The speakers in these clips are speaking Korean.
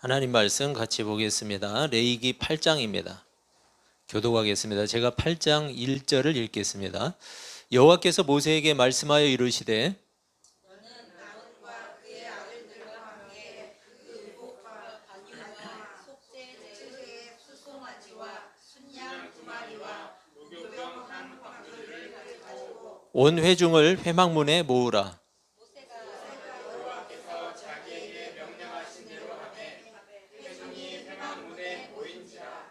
하나님 말씀 같이 보겠습니다. 레위기 8장입니다. 교독하겠습니다. 제가 8장 1절을 읽겠습니다. 여호와께서 모세에게 말씀하여 이르시되 온 회중을 회막문에 모으라.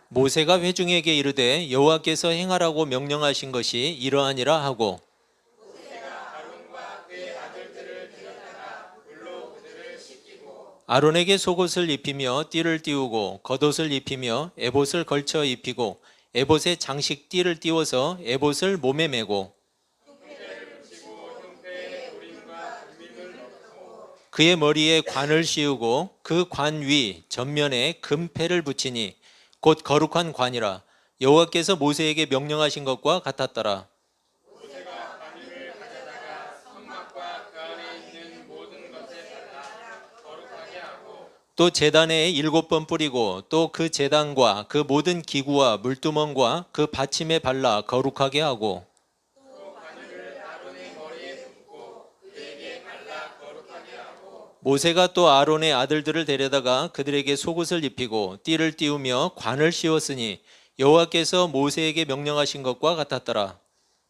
모세가 회중에게 이르되 여호와께서 행하라고 명령하신 것이 이러하니라 하고 아론에게 속옷을 입히며 띠를 띠우고 겉옷을 입히며 에봇을 걸쳐 입히고 에봇에 장식 띠를 띠워서 에봇을 몸에 메고 그의 머리에 관을 씌우고 그 관 위 전면에 금패를 붙이니 곧 거룩한 관이라. 여호와께서 모세에게 명령하신 것과 같았더라. 모세가 관을 가져다가 성막과 그 안에 있는 모든 것에 발라 거룩하게 하고 또 제단에 7번 뿌리고 또 그 제단과 그 모든 기구와 물두멍과 그 받침에 발라 거룩하게 하고 또 관을 아론의 머리에 붓고 그에게 발라 거룩하게 하고 모세가 또 아론의 아들들을 데려다가 그들에게 속옷을 입히고 띠를 띠우며 관을 씌웠으니 여호와께서 모세에게 명령하신 것과 같았더라.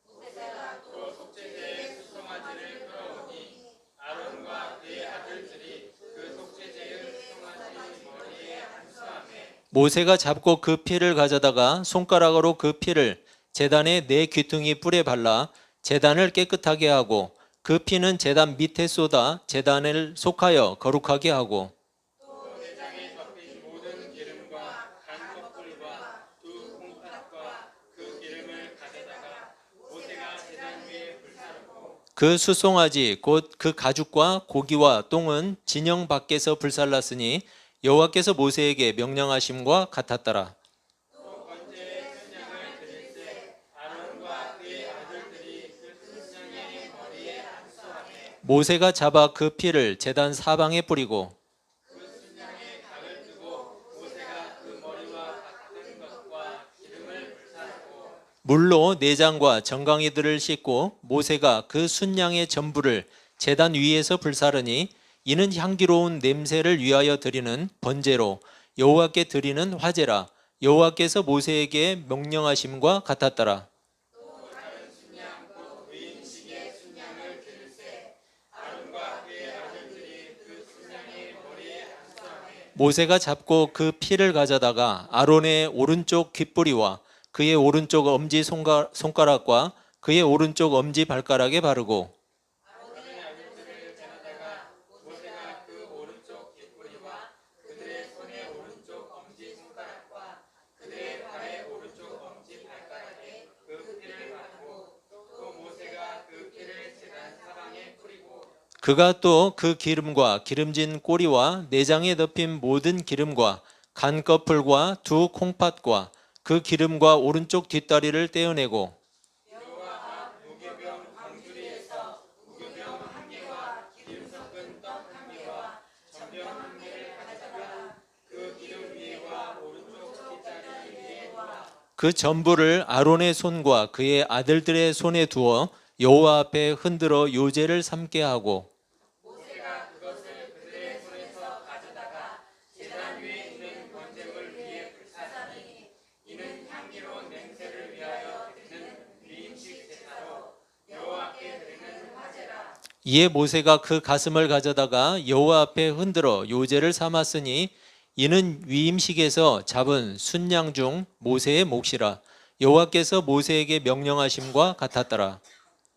모세가 또 속죄제의 수송아지를 끌어오니 아론과 그의 아들들이 그 속죄제의 수송아지 머리에 안수하매 모세가 잡고 그 피를 가져다가 손가락으로 그 피를 제단의 4귀퉁이 뿔에 발라 제단을 깨끗하게 하고 그 피는 제단 밑에 쏟아 제단을 속하여 거룩하게 하고 또 내장에 덮인 모든 기름과 간 껍질과 두 콩팥과 그 기름을 가져다가 모세가 제단 위에 불사르고 그 수송아지 곧 그 가죽과 고기와 똥은 진영 밖에서 불살랐으니 여호와께서 모세에게 명령하심과 같았더라. 모세가 잡아 그 피를 제단 사방에 뿌리고 그 순양의 각을 뜨고 모세가 그 머리와 같은 것과 기름을 불사르고 물로 내장과 정강이들을 씻고 모세가 그 순양의 전부를 제단 위에서 불사르니 이는 향기로운 냄새를 위하여 드리는 번제로 여호와께 드리는 화제라. 여호와께서 모세에게 명령하심과 같았더라. 모세가 잡고 그 피를 가져다가 아론의 오른쪽 귓뿌리와 그의 오른쪽 엄지 손가락과 그의 오른쪽 엄지 발가락에 바르고 아론의 아들들을 데려다가 모세가 그 오른쪽 귓뿌리와 그들의 손의 오른쪽 엄지 손가락과 그들의 발의 오른쪽 엄지 발가락에 그 피를 바르고 또 모세가 그 피를 제단 사방에 뿌리고 그가 또 그 기름과 기름진 꼬리와 내장에 덮인 모든 기름과 간 껍질과 두 콩팥과 그 기름과 오른쪽 뒷다리를 떼어내고 여호와 앞 무교병 광주리에서 무교병 1개와 기름 섞은 떡 1개와 전병 1개를 가져다가 그 기름 위에와 오른쪽 뒷다리 위에 그 전부를 아론의 손과 그의 아들들의 손에 두어 여호와 앞에 흔들어 요제를 삼게 하고 이에 모세가 그 가슴을 가져다가 여호와 앞에 흔들어 요제를 삼았으니 이는 위임식에서 잡은 순양 중 모세의 몫이라. 여호와께서 모세에게 명령하심과 같았더라.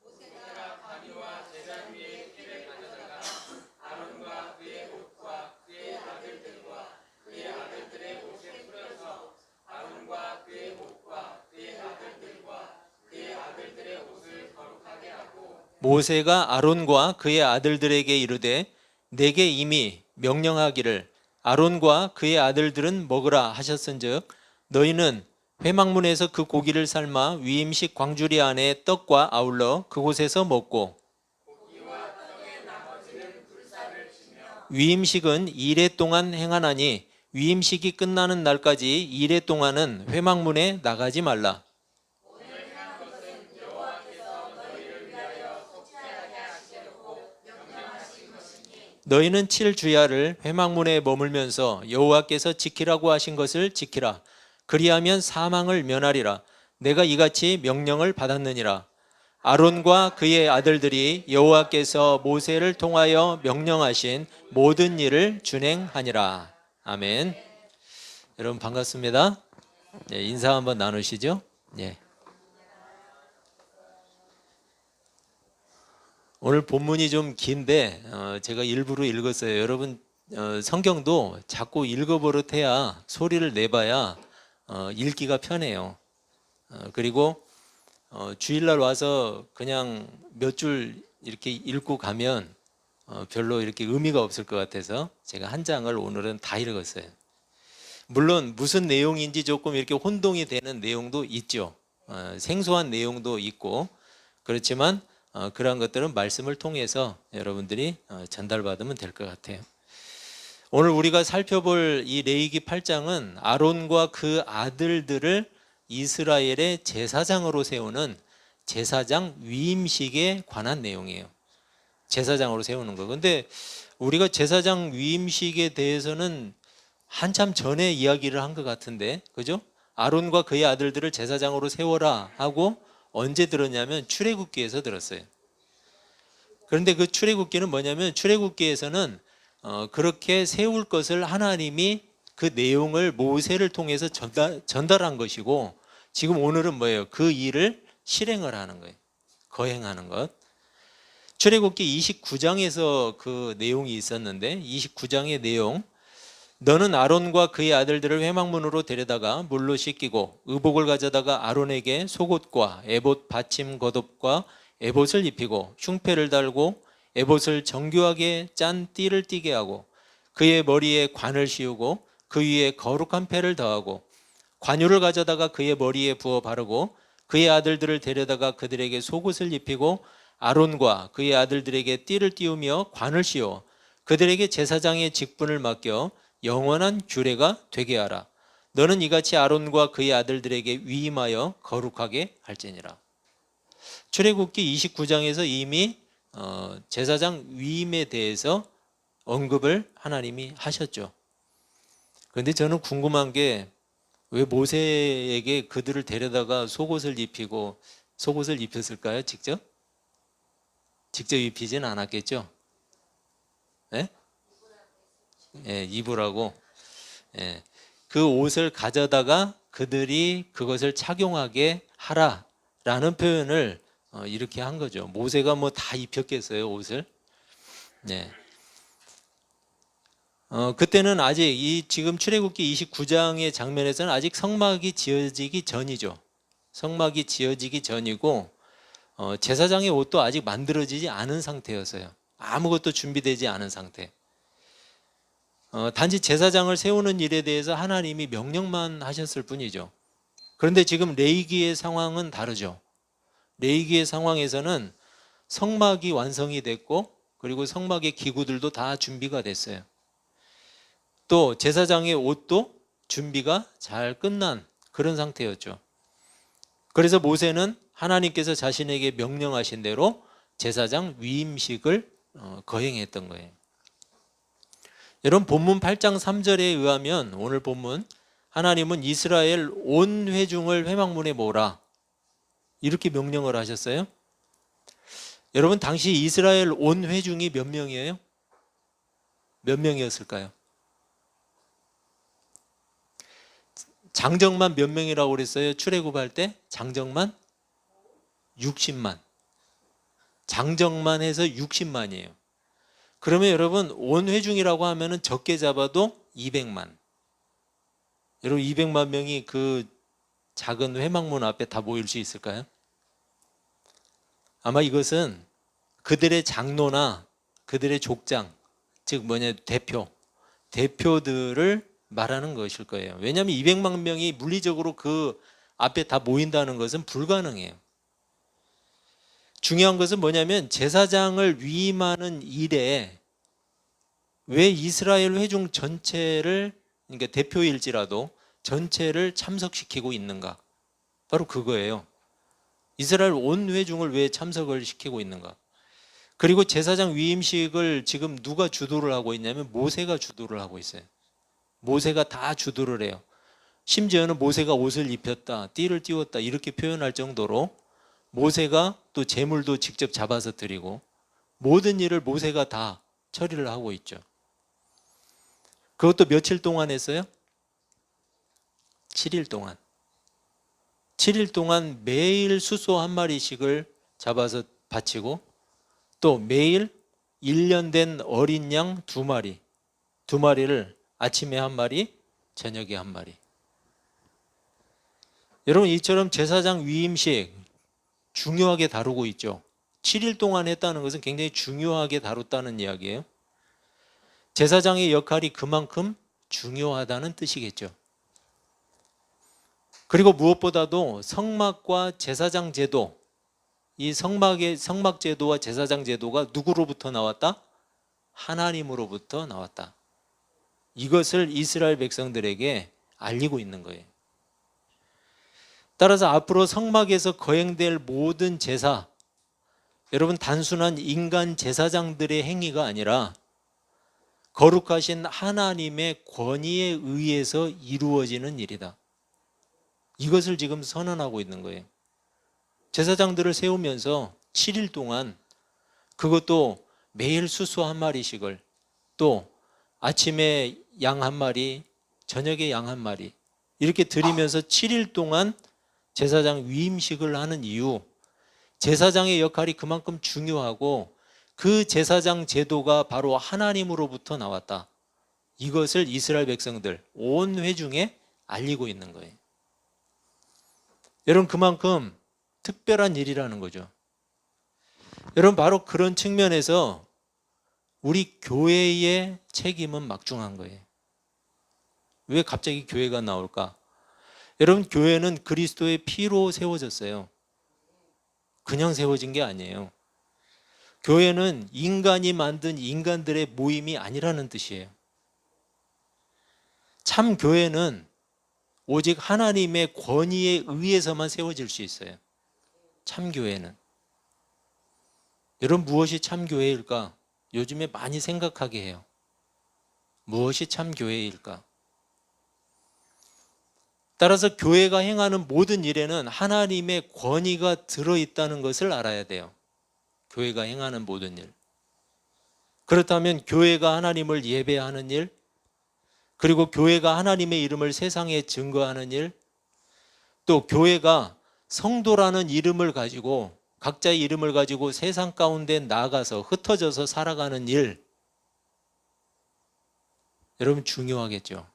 모세가 관이와 제단 위에 피를 가져다가 아론과 그의 옷과 그의 아들들과 그의 아들들의 옷에 뿌려서 아론과 그의 옷과 그의 아들들과 그의 아들들의 옷을 거룩하게 하고 모세가 아론과 그의 아들들에게 이르되 내게 이미 명령하기를 아론과 그의 아들들은 먹으라 하셨은즉 너희는 회막문에서 그 고기를 삶아 위임식 광주리 안에 떡과 아울러 그곳에서 먹고 위임식은 이레 동안 행하나니 위임식이 끝나는 날까지 2례 동안은 회막문에 나가지 말라. 너희는 7주야를 회막문에 머물면서 여호와께서 지키라고 하신 것을 지키라. 그리하면 사망을 면하리라. 내가 이같이 명령을 받았느니라. 아론과 그의 아들들이 여호와께서 모세를 통하여 명령하신 모든 일을 준행하니라. 아멘. 여러분 반갑습니다. 네, 인사 한번 나누시죠. 네. 오늘 본문이 좀 긴데 제가 일부러 읽었어요. 여러분 성경도 자꾸 읽어버릇해야 소리를 내봐야 읽기가 편해요. 그리고 주일날 와서 그냥 몇 줄 이렇게 읽고 가면 별로 이렇게 의미가 없을 것 같아서 제가 한 장을 오늘은 다 읽었어요. 물론 무슨 내용인지 조금 이렇게 혼동이 되는 내용도 있죠. 생소한 내용도 있고 그렇지만 그러한 것들은 말씀을 통해서 여러분들이 전달받으면 될 것 같아요. 오늘 우리가 살펴볼 이 레위기 8장은 아론과 그 아들들을 이스라엘의 제사장으로 세우는 제사장 위임식에 관한 내용이에요. 제사장으로 세우는 거. 근데 우리가 제사장 위임식에 대해서는 한참 전에 이야기를 한 것 같은데, 그죠? 아론과 그의 아들들을 제사장으로 세워라 하고 언제 들었냐면 출애굽기에서 들었어요. 그런데 그 출애굽기는 뭐냐면 출애굽기에서는 그렇게 세울 것을 하나님이 그 내용을 모세를 통해서 전달한 것이고, 지금 오늘은 뭐예요? 그 일을 실행을 하는 거예요. 거행하는 것. 출애굽기 29장에서 그 내용이 있었는데 29장의 내용, 너는 아론과 그의 아들들을 회막문으로 데려다가 물로 씻기고 의복을 가져다가 아론에게 속옷과 에봇 받침 겉옷과 에봇을 입히고 흉패를 달고 에봇을 정교하게 짠 띠를 띠게 하고 그의 머리에 관을 씌우고 그 위에 거룩한 패를 더하고 관유를 가져다가 그의 머리에 부어 바르고 그의 아들들을 데려다가 그들에게 속옷을 입히고 아론과 그의 아들들에게 띠를 띄우며 관을 씌워 그들에게 제사장의 직분을 맡겨 영원한 규례가 되게 하라. 너는 이같이 아론과 그의 아들들에게 위임하여 거룩하게 할지니라. 출애굽기 29장에서 이미 제사장 위임에 대해서 언급을 하나님이 하셨죠. 그런데 저는 궁금한 게 왜 모세에게 그들을 데려다가 속옷을 입히고 속옷을 입혔을까요? 직접 입히진 않았겠죠? 네? 예, 입으라고. 예, 그 옷을 가져다가 그들이 그것을 착용하게 하라라는 표현을 이렇게 한 거죠. 모세가 뭐 다 입혔겠어요, 옷을? 네. 그때는 아직 이 지금 출애굽기 29장의 장면에서는 아직 성막이 지어지기 전이죠. 성막이 지어지기 전이고 제사장의 옷도 아직 만들어지지 않은 상태였어요. 아무것도 준비되지 않은 상태. 단지 제사장을 세우는 일에 대해서 하나님이 명령만 하셨을 뿐이죠. 그런데 지금 레위기의 상황은 다르죠. 레위기의 상황에서는 성막이 완성이 됐고 그리고 성막의 기구들도 다 준비가 됐어요. 또 제사장의 옷도 준비가 잘 끝난 그런 상태였죠. 그래서 모세는 하나님께서 자신에게 명령하신 대로 제사장 위임식을 거행했던 거예요. 여러분 본문 8장 3절에 의하면 오늘 본문 하나님은 이스라엘 온 회중을 회막문에 모으라 이렇게 명령을 하셨어요. 여러분 당시 이스라엘 온 회중이 몇 명이에요? 몇 명이었을까요? 장정만 몇 명이라고 그랬어요? 출애굽할 때 장정만 60만. 장정만 해서 60만이에요. 그러면 여러분 온 회중이라고 하면은 적게 잡아도 200만. 여러분 200만 명이 그 작은 회막문 앞에 다 모일 수 있을까요? 아마 이것은 그들의 장로나 그들의 족장, 즉 대표들을 말하는 것일 거예요. 왜냐하면 200만 명이 물리적으로 그 앞에 다 모인다는 것은 불가능해요. 중요한 것은 뭐냐면 제사장을 위임하는 일에 왜 이스라엘 회중 전체를 그러니까 대표일지라도 전체를 참석시키고 있는가? 바로 그거예요. 이스라엘 온 회중을 왜 참석을 시키고 있는가? 그리고 제사장 위임식을 지금 누가 주도를 하고 있냐면 모세가 주도를 하고 있어요. 모세가 다 주도를 해요. 심지어는 모세가 옷을 입혔다, 띠를 띄웠다 이렇게 표현할 정도로 모세가 또 제물도 직접 잡아서 드리고 모든 일을 모세가 다 처리를 하고 있죠. 그것도 며칠 동안 했어요? 7일 동안. 7일 동안 매일 숫소 한 마리씩을 잡아서 바치고 또 매일 1년 된 어린 양 2마리, 2마리를 아침에 한 마리, 저녁에 한 마리. 여러분 이처럼 제사장 위임식 중요하게 다루고 있죠. 7일 동안 했다는 것은 굉장히 중요하게 다뤘다는 이야기예요. 제사장의 역할이 그만큼 중요하다는 뜻이겠죠. 그리고 무엇보다도 성막과 제사장 제도, 이 성막 제도와 제사장 제도가 누구로부터 나왔다? 하나님으로부터 나왔다. 이것을 이스라엘 백성들에게 알리고 있는 거예요. 따라서 앞으로 성막에서 거행될 모든 제사, 여러분 단순한 인간 제사장들의 행위가 아니라 거룩하신 하나님의 권위에 의해서 이루어지는 일이다. 이것을 지금 선언하고 있는 거예요. 제사장들을 세우면서 7일 동안 그것도 매일 수소 한 마리씩을 또 아침에 양 한 마리, 저녁에 양 한 마리 이렇게 드리면서 7일 동안 제사장 위임식을 하는 이유, 제사장의 역할이 그만큼 중요하고 그 제사장 제도가 바로 하나님으로부터 나왔다. 이것을 이스라엘 백성들 온 회중에 알리고 있는 거예요. 여러분 그만큼 특별한 일이라는 거죠. 여러분 바로 그런 측면에서 우리 교회의 책임은 막중한 거예요. 왜 갑자기 교회가 나올까? 여러분 교회는 그리스도의 피로 세워졌어요. 그냥 세워진 게 아니에요. 교회는 인간이 만든 인간들의 모임이 아니라는 뜻이에요. 참 교회는 오직 하나님의 권위에 의해서만 세워질 수 있어요. 참 교회는. 여러분 무엇이 참 교회일까? 요즘에 많이 생각하게 해요. 무엇이 참 교회일까? 따라서 교회가 행하는 모든 일에는 하나님의 권위가 들어있다는 것을 알아야 돼요. 교회가 행하는 모든 일. 그렇다면 교회가 하나님을 예배하는 일, 그리고 교회가 하나님의 이름을 세상에 증거하는 일, 또 교회가 성도라는 이름을 가지고 각자의 이름을 가지고 세상 가운데 나가서 흩어져서 살아가는 일, 여러분 중요하겠죠.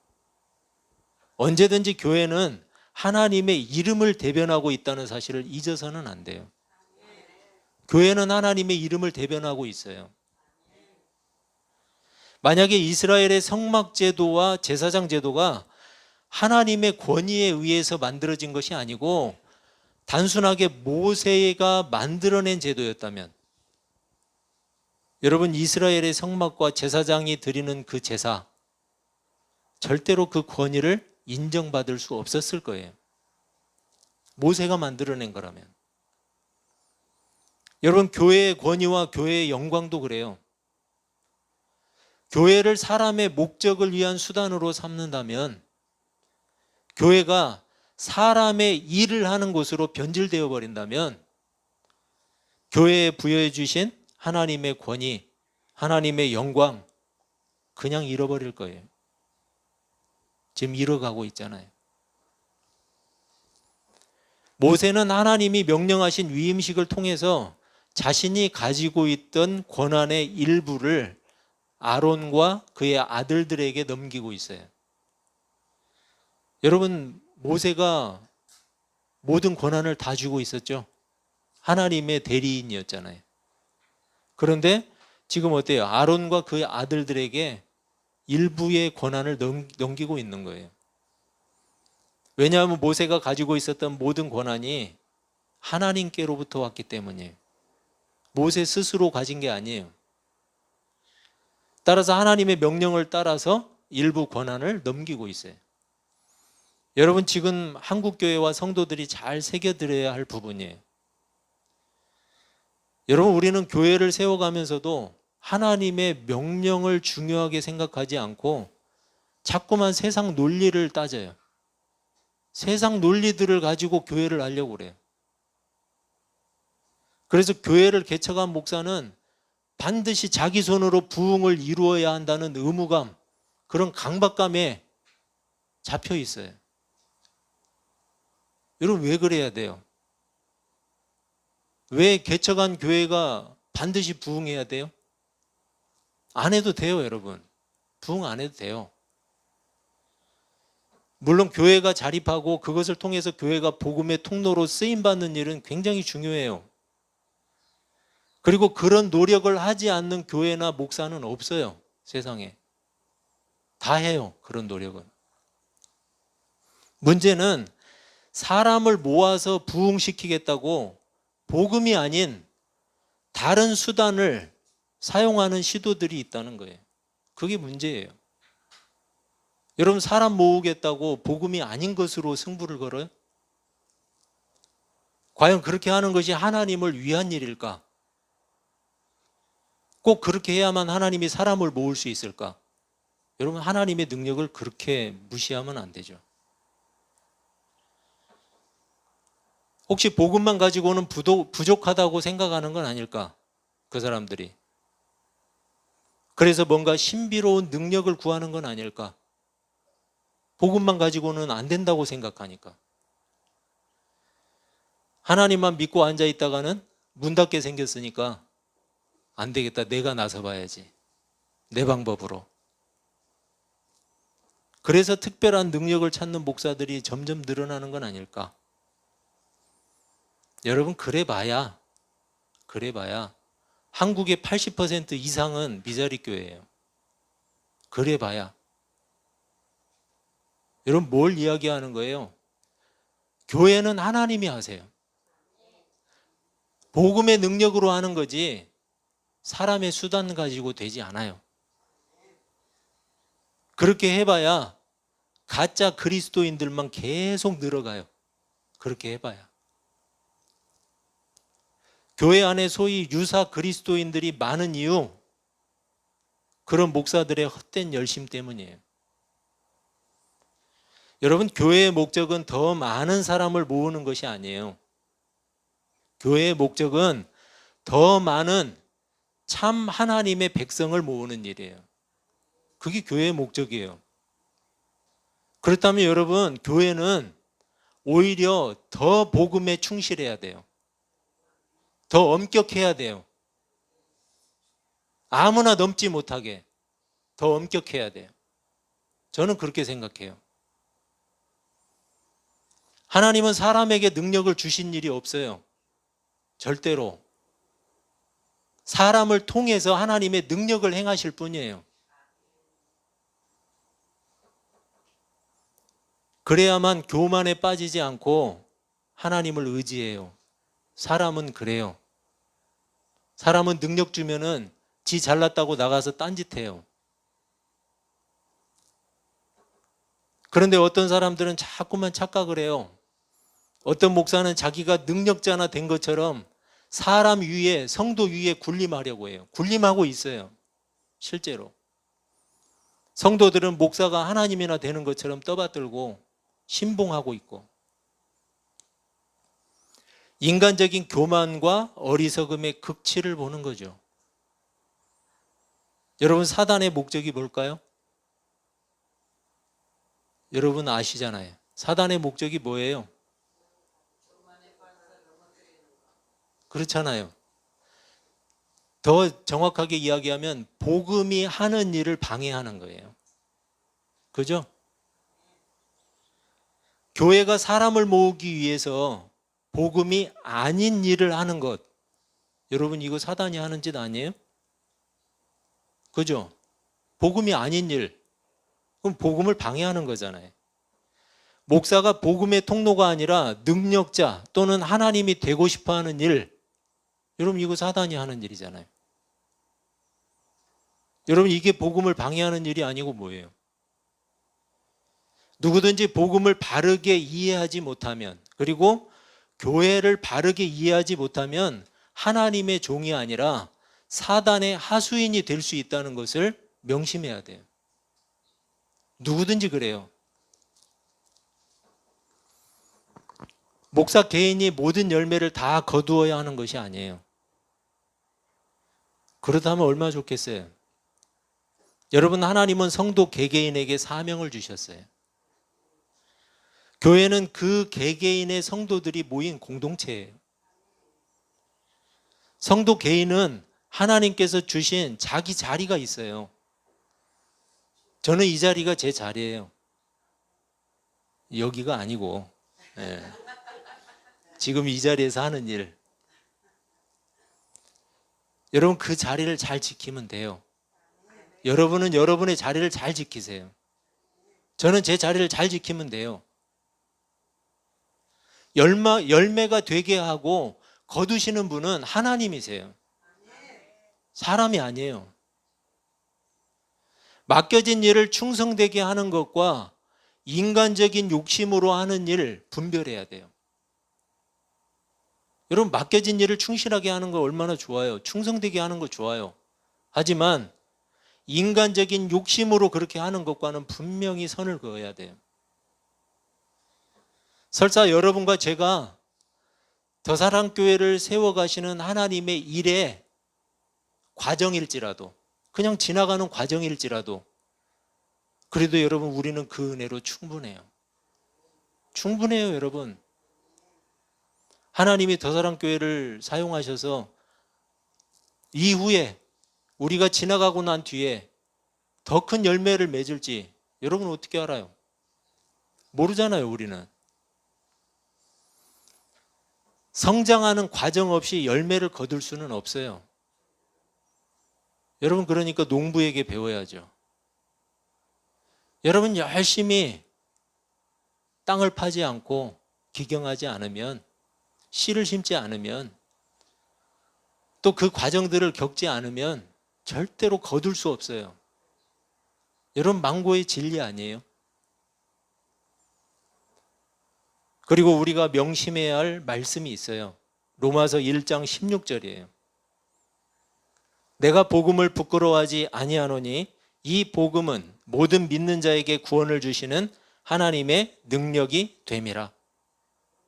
언제든지 교회는 하나님의 이름을 대변하고 있다는 사실을 잊어서는 안 돼요. 교회는 하나님의 이름을 대변하고 있어요. 만약에 이스라엘의 성막 제도와 제사장 제도가 하나님의 권위에 의해서 만들어진 것이 아니고 단순하게 모세가 만들어낸 제도였다면, 여러분 이스라엘의 성막과 제사장이 드리는 그 제사, 절대로 그 권위를 인정받을 수 없었을 거예요. 모세가 만들어낸 거라면. 여러분 교회의 권위와 교회의 영광도 그래요. 교회를 사람의 목적을 위한 수단으로 삼는다면 교회가 사람의 일을 하는 곳으로 변질되어 버린다면 교회에 부여해 주신 하나님의 권위, 하나님의 영광 그냥 잃어버릴 거예요. 지금 잃어가고 있잖아요. 모세는 하나님이 명령하신 위임식을 통해서 자신이 가지고 있던 권한의 일부를 아론과 그의 아들들에게 넘기고 있어요. 여러분 모세가 모든 권한을 다 주고 있었죠. 하나님의 대리인이었잖아요. 그런데 지금 어때요? 아론과 그의 아들들에게 일부의 권한을 넘기고 있는 거예요. 왜냐하면 모세가 가지고 있었던 모든 권한이 하나님께로부터 왔기 때문이에요. 모세 스스로 가진 게 아니에요. 따라서 하나님의 명령을 따라서 일부 권한을 넘기고 있어요. 여러분, 지금 한국교회와 성도들이 잘 새겨들어야 할 부분이에요. 여러분, 우리는 교회를 세워가면서도 하나님의 명령을 중요하게 생각하지 않고 자꾸만 세상 논리를 따져요. 세상 논리들을 가지고 교회를 하려고 그래요. 그래서 교회를 개척한 목사는 반드시 자기 손으로 부흥을 이루어야 한다는 의무감, 그런 강박감에 잡혀 있어요. 여러분, 왜 그래야 돼요? 왜 개척한 교회가 반드시 부흥해야 돼요? 안 해도 돼요, 여러분. 부흥 안 해도 돼요. 물론 교회가 자립하고 그것을 통해서 교회가 복음의 통로로 쓰임받는 일은 굉장히 중요해요. 그리고 그런 노력을 하지 않는 교회나 목사는 없어요, 세상에. 다 해요, 그런 노력은. 문제는 사람을 모아서 부흥시키겠다고 복음이 아닌 다른 수단을 사용하는 시도들이 있다는 거예요. 그게 문제예요. 여러분, 사람 모으겠다고 복음이 아닌 것으로 승부를 걸어요? 과연 그렇게 하는 것이 하나님을 위한 일일까? 꼭 그렇게 해야만 하나님이 사람을 모을 수 있을까? 여러분, 하나님의 능력을 그렇게 무시하면 안 되죠. 혹시 복음만 가지고는 부족하다고 생각하는 건 아닐까? 그 사람들이. 그래서 뭔가 신비로운 능력을 구하는 건 아닐까? 복음만 가지고는 안 된다고 생각하니까. 하나님만 믿고 앉아 있다가는 문 닫게 생겼으니까 안 되겠다, 내가 나서 봐야지, 내 방법으로. 그래서 특별한 능력을 찾는 목사들이 점점 늘어나는 건 아닐까? 여러분, 그래봐야 한국의 80% 이상은 미자리 교회예요. 그래봐야. 여러분, 뭘 이야기하는 거예요? 교회는 하나님이 하세요. 복음의 능력으로 하는 거지 사람의 수단 가지고 되지 않아요. 그렇게 해봐야 가짜 그리스도인들만 계속 늘어가요. 그렇게 해봐야. 교회 안에 소위 유사 그리스도인들이 많은 이유, 그런 목사들의 헛된 열심 때문이에요. 여러분, 교회의 목적은 더 많은 사람을 모으는 것이 아니에요. 교회의 목적은 더 많은 참 하나님의 백성을 모으는 일이에요. 그게 교회의 목적이에요. 그렇다면 여러분, 교회는 오히려 더 복음에 충실해야 돼요. 더 엄격해야 돼요. 아무나 넘지 못하게 더 엄격해야 돼요. 저는 그렇게 생각해요. 하나님은 사람에게 능력을 주신 일이 없어요. 절대로. 사람을 통해서 하나님의 능력을 행하실 뿐이에요. 그래야만 교만에 빠지지 않고 하나님을 의지해요. 사람은 그래요. 사람은 능력 주면은 지 잘났다고 나가서 딴짓해요. 그런데 어떤 사람들은 자꾸만 착각을 해요. 어떤 목사는 자기가 능력자나 된 것처럼 사람 위에, 성도 위에 군림하려고 해요. 군림하고 있어요, 실제로. 성도들은 목사가 하나님이나 되는 것처럼 떠받들고 신봉하고 있고. 인간적인 교만과 어리석음의 극치를 보는 거죠. 여러분, 사단의 목적이 뭘까요? 여러분 아시잖아요. 사단의 목적이 뭐예요? 그렇잖아요. 더 정확하게 이야기하면 복음이 하는 일을 방해하는 거예요. 그죠? 교회가 사람을 모으기 위해서 복음이 아닌 일을 하는 것, 여러분, 이거 사단이 하는 짓 아니에요? 그죠? 복음이 아닌 일, 그럼 복음을 방해하는 거잖아요. 목사가 복음의 통로가 아니라 능력자 또는 하나님이 되고 싶어하는 일, 여러분, 이거 사단이 하는 일이잖아요. 여러분, 이게 복음을 방해하는 일이 아니고 뭐예요? 누구든지 복음을 바르게 이해하지 못하면, 그리고 교회를 바르게 이해하지 못하면 하나님의 종이 아니라 사단의 하수인이 될 수 있다는 것을 명심해야 돼요. 누구든지 그래요. 목사 개인이 모든 열매를 다 거두어야 하는 것이 아니에요. 그렇다면 얼마나 좋겠어요. 여러분, 하나님은 성도 개개인에게 사명을 주셨어요. 교회는 그 개개인의 성도들이 모인 공동체예요. 성도 개인은 하나님께서 주신 자기 자리가 있어요. 저는 이 자리가 제 자리예요. 여기가 아니고, 지금 이 자리에서 하는 일. 여러분, 그 자리를 잘 지키면 돼요. 여러분은 여러분의 자리를 잘 지키세요. 저는 제 자리를 잘 지키면 돼요. 열매가 되게 하고 거두시는 분은 하나님이세요. 사람이 아니에요. 맡겨진 일을 충성되게 하는 것과 인간적인 욕심으로 하는 일을 분별해야 돼요. 여러분, 맡겨진 일을 충실하게 하는 거 얼마나 좋아요. 충성되게 하는 거 좋아요. 하지만 인간적인 욕심으로 그렇게 하는 것과는 분명히 선을 그어야 돼요. 설사 여러분과 제가 더사랑교회를 세워가시는 하나님의 일의 과정일지라도, 그냥 지나가는 과정일지라도, 그래도 여러분, 우리는 그 은혜로 충분해요. 충분해요, 여러분. 하나님이 더사랑교회를 사용하셔서 이후에 우리가 지나가고 난 뒤에 더 큰 열매를 맺을지 여러분 어떻게 알아요? 모르잖아요, 우리는. 성장하는 과정 없이 열매를 거둘 수는 없어요. 여러분, 그러니까 농부에게 배워야죠. 여러분, 열심히 땅을 파지 않고 기경하지 않으면, 씨를 심지 않으면, 또 그 과정들을 겪지 않으면 절대로 거둘 수 없어요. 여러분, 망고의 진리 아니에요? 그리고 우리가 명심해야 할 말씀이 있어요. 로마서 1장 16절이에요. 내가 복음을 부끄러워하지 아니하노니 이 복음은 모든 믿는 자에게 구원을 주시는 하나님의 능력이 됨이라.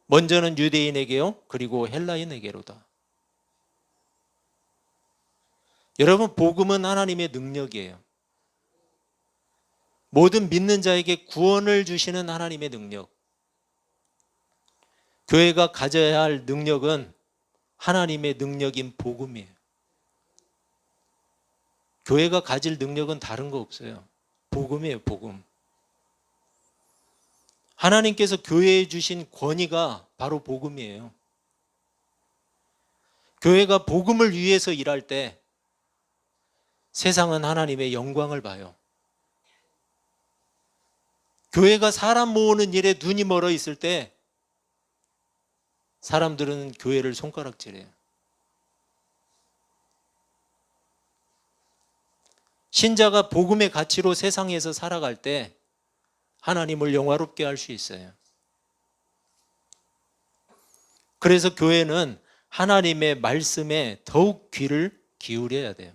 먼저는 유대인에게요, 그리고 헬라인에게로다. 여러분, 복음은 하나님의 능력이에요. 모든 믿는 자에게 구원을 주시는 하나님의 능력. 교회가 가져야 할 능력은 하나님의 능력인 복음이에요. 교회가 가질 능력은 다른 거 없어요. 복음이에요, 복음. 하나님께서 교회에 주신 권위가 바로 복음이에요. 교회가 복음을 위해서 일할 때 세상은 하나님의 영광을 봐요. 교회가 사람 모으는 일에 눈이 멀어 있을 때 사람들은 교회를 손가락질해요. 신자가 복음의 가치로 세상에서 살아갈 때 하나님을 영화롭게 할 수 있어요. 그래서 교회는 하나님의 말씀에 더욱 귀를 기울여야 돼요.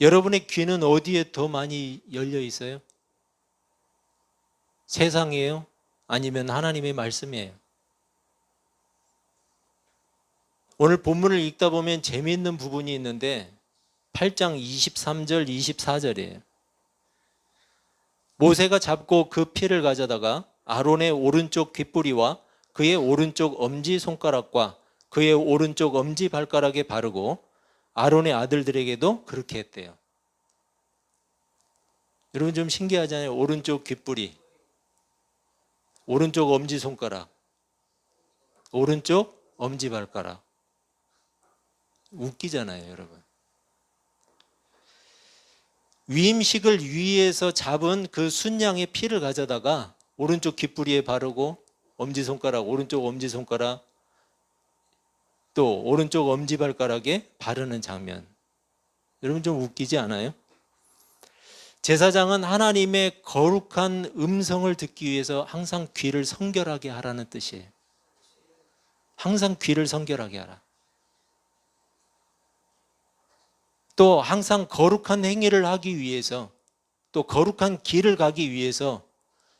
여러분의 귀는 어디에 더 많이 열려 있어요? 세상이에요? 아니면 하나님의 말씀이에요? 오늘 본문을 읽다 보면 재미있는 부분이 있는데 8장 23절, 24절이에요. 모세가 잡고 그 피를 가져다가 아론의 오른쪽 귓부리와 그의 오른쪽 엄지손가락과 그의 오른쪽 엄지발가락에 바르고 아론의 아들들에게도 그렇게 했대요. 여러분, 좀 신기하잖아요. 오른쪽 귓부리, 오른쪽 엄지손가락, 오른쪽 엄지발가락. 웃기잖아요, 여러분. 위임식을 위에서 잡은 그 순양의 피를 가져다가 오른쪽 귓부리에 바르고 엄지손가락, 오른쪽 엄지손가락, 또 오른쪽 엄지발가락에 바르는 장면. 여러분, 좀 웃기지 않아요? 제사장은 하나님의 거룩한 음성을 듣기 위해서 항상 귀를 성결하게 하라는 뜻이에요. 항상 귀를 성결하게 하라. 또 항상 거룩한 행위를 하기 위해서, 또 거룩한 길을 가기 위해서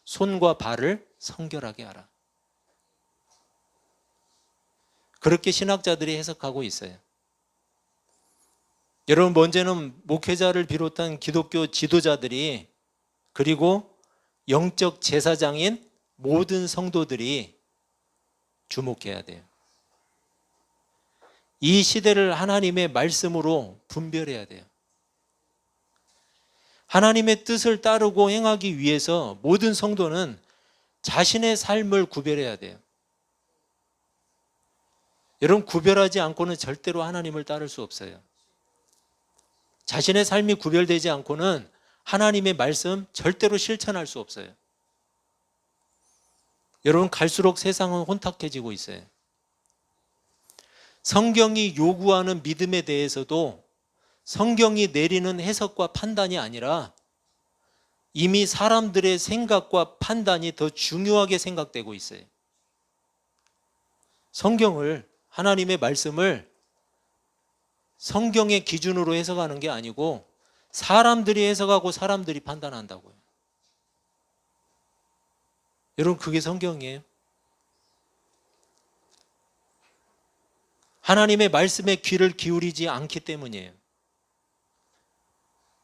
손과 발을 성결하게 하라. 그렇게 신학자들이 해석하고 있어요. 여러분, 먼저는 목회자를 비롯한 기독교 지도자들이, 그리고 영적 제사장인 모든 성도들이 주목해야 돼요. 이 시대를 하나님의 말씀으로 분별해야 돼요. 하나님의 뜻을 따르고 행하기 위해서 모든 성도는 자신의 삶을 구별해야 돼요. 여러분, 구별하지 않고는 절대로 하나님을 따를 수 없어요. 자신의 삶이 구별되지 않고는 하나님의 말씀 절대로 실천할 수 없어요. 여러분, 갈수록 세상은 혼탁해지고 있어요. 성경이 요구하는 믿음에 대해서도 성경이 내리는 해석과 판단이 아니라 이미 사람들의 생각과 판단이 더 중요하게 생각되고 있어요. 성경을, 하나님의 말씀을 성경의 기준으로 해석하는 게 아니고 사람들이 해석하고 사람들이 판단한다고요. 여러분, 그게 성경이에요. 하나님의 말씀에 귀를 기울이지 않기 때문이에요.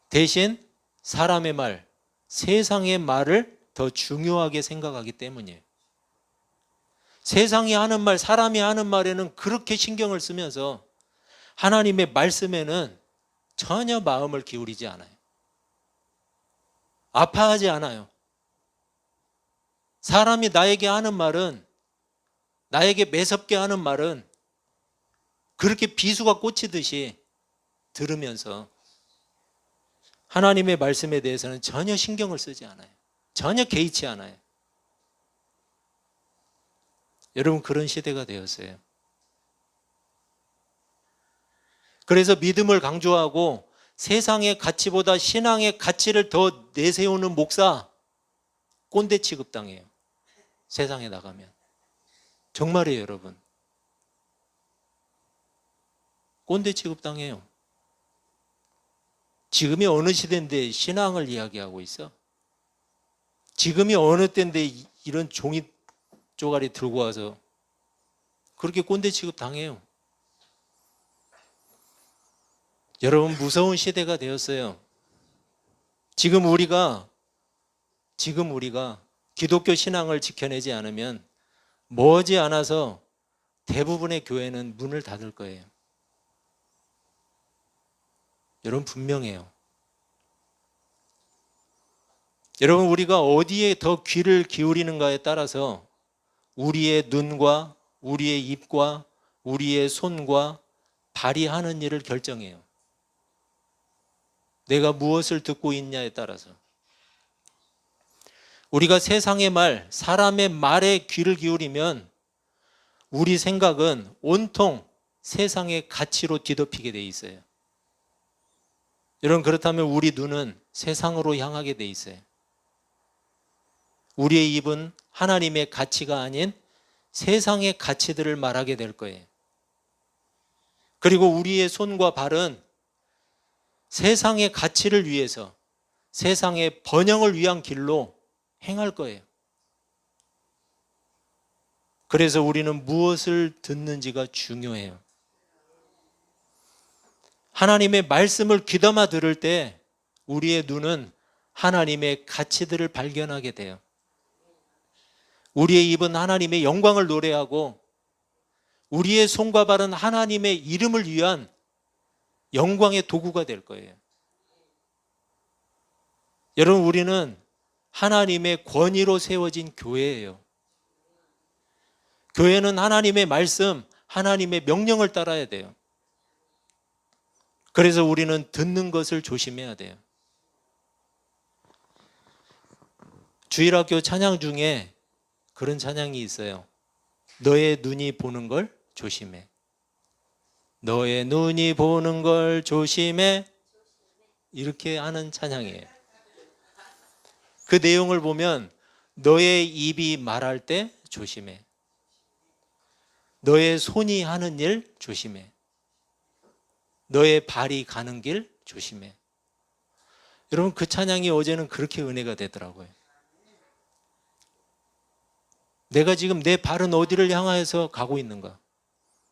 대신 사람의 말, 세상의 말을 더 중요하게 생각하기 때문이에요. 세상이 하는 말, 사람이 하는 말에는 그렇게 신경을 쓰면서 하나님의 말씀에는 전혀 마음을 기울이지 않아요. 아파하지 않아요. 사람이 나에게 하는 말은, 나에게 매섭게 하는 말은 그렇게 비수가 꽂히듯이 들으면서 하나님의 말씀에 대해서는 전혀 신경을 쓰지 않아요. 전혀 개의치 않아요. 여러분, 그런 시대가 되었어요. 그래서 믿음을 강조하고 세상의 가치보다 신앙의 가치를 더 내세우는 목사, 꼰대 취급당해요. 세상에 나가면. 정말이에요, 여러분. 꼰대 취급당해요. 지금이 어느 시대인데 신앙을 이야기하고 있어? 지금이 어느 때인데 이런 종이 쪼가리 들고 와서 그렇게 꼰대 취급당해요. 여러분, 무서운 시대가 되었어요. 지금 우리가 기독교 신앙을 지켜내지 않으면 머지않아서 대부분의 교회는 문을 닫을 거예요. 여러분, 분명해요. 여러분, 우리가 어디에 더 귀를 기울이는가에 따라서 우리의 눈과 우리의 입과 우리의 손과 발이 하는 일을 결정해요. 내가 무엇을 듣고 있냐에 따라서. 우리가 세상의 말, 사람의 말에 귀를 기울이면 우리 생각은 온통 세상의 가치로 뒤덮이게 돼 있어요. 여러분, 그렇다면 우리 눈은 세상으로 향하게 돼 있어요. 우리의 입은 하나님의 가치가 아닌 세상의 가치들을 말하게 될 거예요. 그리고 우리의 손과 발은 세상의 가치를 위해서, 세상의 번영을 위한 길로 행할 거예요. 그래서 우리는 무엇을 듣는지가 중요해요. 하나님의 말씀을 귀담아 들을 때 우리의 눈은 하나님의 가치들을 발견하게 돼요. 우리의 입은 하나님의 영광을 노래하고 우리의 손과 발은 하나님의 이름을 위한 영광의 도구가 될 거예요. 여러분, 우리는 하나님의 권위로 세워진 교회예요. 교회는 하나님의 말씀, 하나님의 명령을 따라야 돼요. 그래서 우리는 듣는 것을 조심해야 돼요. 주일학교 찬양 중에 그런 찬양이 있어요. 너의 눈이 보는 걸 조심해. 너의 눈이 보는 걸 조심해. 이렇게 하는 찬양이에요. 그 내용을 보면 너의 입이 말할 때 조심해. 너의 손이 하는 일 조심해. 너의 발이 가는 길 조심해. 여러분, 그 찬양이 어제는 그렇게 은혜가 되더라고요. 내가 지금 내 발은 어디를 향해서 가고 있는가?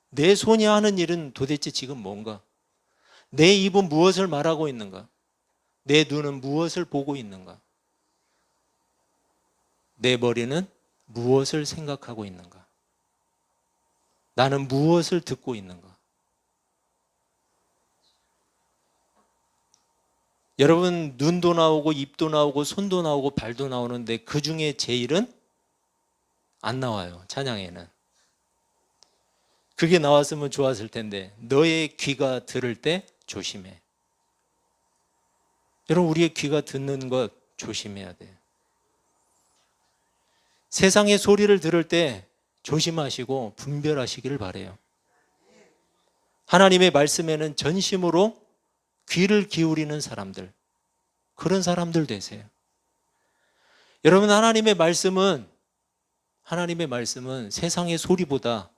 내 손이 하는 일은 도대체 지금 뭔가? 내 입은 무엇을 말하고 있는가? 내 눈은 무엇을 보고 있는가? 내 머리는 무엇을 생각하고 있는가? 나는 무엇을 듣고 있는가? 여러분, 눈도 나오고 입도 나오고 손도 나오고 발도 나오는데 그 중에 제일은 안 나와요. 찬양에는. 그게 나왔으면 좋았을 텐데 너의 귀가 들을 때 조심해. 여러분, 우리의 귀가 듣는 것 조심해야 돼요. 세상의 소리를 들을 때 조심하시고 분별하시기를 바라요. 하나님의 말씀에는 전심으로 귀를 기울이는 사람들, 그런 사람들 되세요. 여러분, 하나님의 말씀은 세상의 소리보다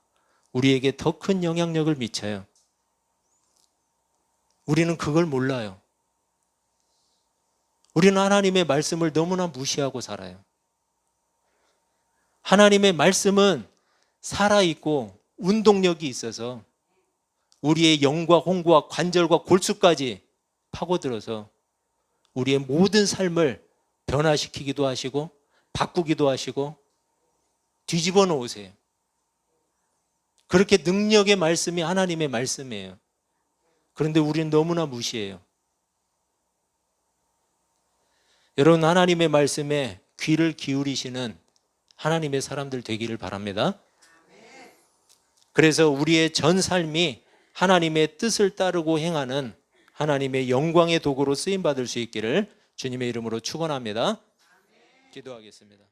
우리에게 더 큰 영향력을 미쳐요. 우리는 그걸 몰라요. 우리는 하나님의 말씀을 너무나 무시하고 살아요. 하나님의 말씀은 살아있고 운동력이 있어서 우리의 영과 홍과 관절과 골수까지 파고들어서 우리의 모든 삶을 변화시키기도 하시고 바꾸기도 하시고 뒤집어 놓으세요. 그렇게 능력의 말씀이 하나님의 말씀이에요. 그런데 우리는 너무나 무시해요. 여러분, 하나님의 말씀에 귀를 기울이시는 하나님의 사람들 되기를 바랍니다. 그래서 우리의 전 삶이 하나님의 뜻을 따르고 행하는 하나님의 영광의 도구로 쓰임받을 수 있기를 주님의 이름으로 축원합니다. 기도하겠습니다.